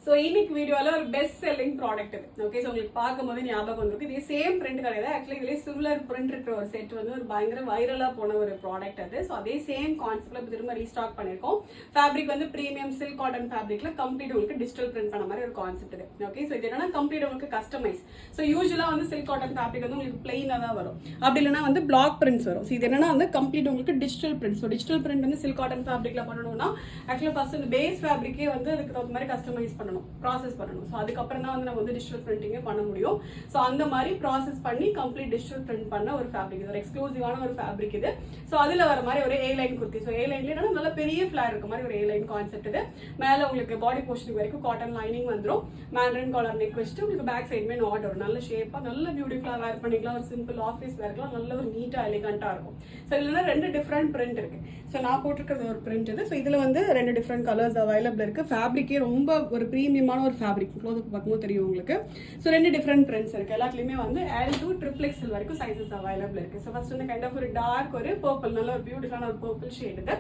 So இன்னைக்கு வீடியோவில் ஒரு பெஸ்ட் செல்லிங் ப்ராடக்ட் இது. ஓகே, ஸோ உங்களுக்கு பார்க்கும்போது ஞாபகம் வந்துருக்கு. இதே சேம் பிரிண்ட் கிடையாது, ஆக்சுவலி இதுலேயே சிமிலர் பிரிண்ட் இருக்கிற ஒரு செட் வந்து ஒரு பயங்கர வைரலாக போன ஒரு ப்ராடக்ட் அது. ஸோ அதே சேம் கான்செப்ட்ல திரும்ப ரீஸ்டாக் பண்ணியிருக்கோம். ஃபேப்ரிக் வந்து ப்ரீமியம் சில்க் காட்டன் ஃபேப்ரிக்ல கம்ப்ளீட் உங்களுக்கு டிஜிட்டல் பிரிண்ட் பண்ண மாதிரி ஒரு கான்செப்ட் இது. ஓகே, ஸோ இது என்னன்னா கம்ப்ளீட் உங்களுக்கு கஸ்டமைஸ். ஸோ யூஸ்வலாக வந்து சில்க் காட்டன் ஃபேப்ரிக் வந்து உங்களுக்கு பிளெயினாக தான் வரும், அப்படி இல்லைனா வந்து பிளாக் பிரிண்ட்ஸ் வரும். ஸோ இது என்னன்னா வந்து கம்ப்ளீட் உங்களுக்கு digital print. So digital print வந்து சில்க் காட்டன் ஃபேப்ரிக்ல பண்ணணும்னா ஆக்சுவலாக ஃபர்ஸ்ட் இந்த பேஸ் ஃபேப்ரிக்கே வந்து அதுக்கு தகுந்த மாதிரி கஸ்டமைஸ் பண்ணணும், ப்ராசஸ் பண்ணணும். ஸோ அதுக்கப்புறம் தான் வந்து நம்ம வந்து டிஜிட்டல் பிரிண்டிங்கே பண்ண முடியும். ஸோ அந்த மாதிரி ப்ராசஸ் பண்ணி கம்ப்ளீட் டிஜிட்டல் பிரிண்ட் பண்ண ஒரு ஃபேப்ரிக் இது, ஒரு எக்ஸ்க்ளூசிவான ஒரு ஃபேப்ரிக் இது. ஸோ அதில் வர மாதிரி ஒரு ஏ லைன் குர்த்தி. ஸோ ஏ லைன்ல நல்ல பெரிய ஃபிளார் இருக்க மாதிரி ஒரு ஏ லைன் கான்செப்ட் இது. மேலே உங்களுக்கு பாடி போர்ஷனுக்கு வரைக்கும் காட்டன் லைனிங் வந்துடும். மேண்ட்ரின் காலர் நெக் வச்சுட்டு உங்களுக்கு பேக் சைடுமே நாட் வரும். நல்ல ஷேப்பாக நல்ல பியூட்டிஃபுல்லாக வேர் பண்ணிக்கலாம். ஒரு சிம்பிள் ஆஃபீஸ் வேர்க்கலாம் நல்ல ஒரு நீட்டாக எலிகண்டாக இருக்கும். ஸோ இதில் ரெண்டு டிஃப்ரெண்ட் பிரிண்ட் இருக்கு. ஸோ நான் போட்டிருக்கிறது ஒரு பிரிண்ட் இது. ஸோ இதில் வந்து ரெண்டு டிஃப்ரெண்ட் கலர்ஸ் அவைலபிள் இருக்கு. ஃபேப்ரிக்கே ரொம்ப ஒரு ப்ரீமியமான ஒரு ஃபேப்ரிக், க்ளோத்துக்கு பார்க்கும்போது தெரியும் உங்களுக்கு. ஸோ ரெண்டு டிஃப்ரெண்ட் பிரிண்ட்ஸ் இருக்கு. எல்லாத்துலேயுமே வந்து L to XXL வரைக்கும் சைஸஸ் அவைலபிள் இருக்கு. ஸோ ஃபர்ஸ்ட் வந்து கைண்ட் ஆஃப் ஒரு டார்க் ஒரு பர்பிள், நல்ல ஒரு பியூட்டிஃபுல்லான ஒரு பர்பிள் ஷேட் இது.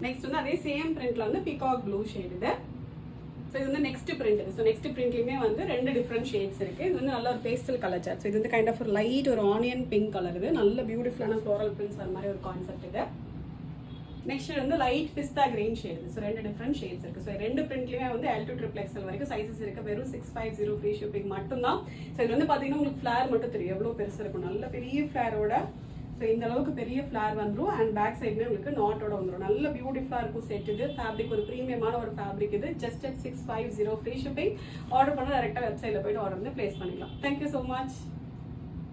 நெக்ஸ்ட் வந்து அதே சேம் பிரிண்ட்ல வந்து பீகாக் ப்ளூ ஷேட் இது. ஸோ இது வந்து நெக்ஸ்ட் பிரிண்ட் இது. ஸோ நெக்ஸ்ட் பிரிண்ட்லையுமே வந்து ரெண்டு டிஃப்ரெண்ட் ஷேட்ஸ் இருக்கு. இது வந்து நல்ல ஒரு பேஸ்டல் கலர் சார்ட். ஸோ இது வந்து கைண்ட் ஆஃப் ஒரு லைட் ஒரு ஆனியன் பிங்க் கலர் இது. நல்ல பியூட்டிஃபுல்லான ஃப்ளோரல் பிரிண்ட்ஸ் வர மாதிரி ஒரு கான்செப்ட் இது. நெக்ஸ்ட் வந்து லைட் பிஸ்தா கிரீன் ஷேட். ஸோ ரெண்டு டிஃப்ரெண்ட் ஷேட்ஸ் இருக்கு. ஸோ ரெண்டு பிரிண்ட்லயுமே வந்து L to XXL வரைக்கும் சைஸஸ் இருக்கு. வெறும் 650 ஃப்ரீ ஷிப்பிங் மட்டும்தான். ஸோ இது வந்து பாத்தீங்கன்னா உங்களுக்கு ஃபிளார் மட்டும் தெரியும் எவ்வளோ பெருசு இருக்கும். நல்ல பெரிய ஃபிளாரோட, ஸோ இந்த அளவுக்கு பெரிய ஃபிளார் வந்துடும். அண்ட் பேக் சைடுமே உங்களுக்கு நாட்டோட வந்துடும். நல்ல பியூட்டிஃபுல்லா இருக்கும் செட் இது. ஃபேப்ரிக் ஒரு ப்ரீமியமான ஒரு ஃபேப்ரிக் இது. Just at 650 free shipping. Order பண்ண டேரக்டா வெப்சைட்ல போயிட்டு ஆர்டர் வந்து பிளேஸ் பண்ணிக்கலாம். Thank you so much.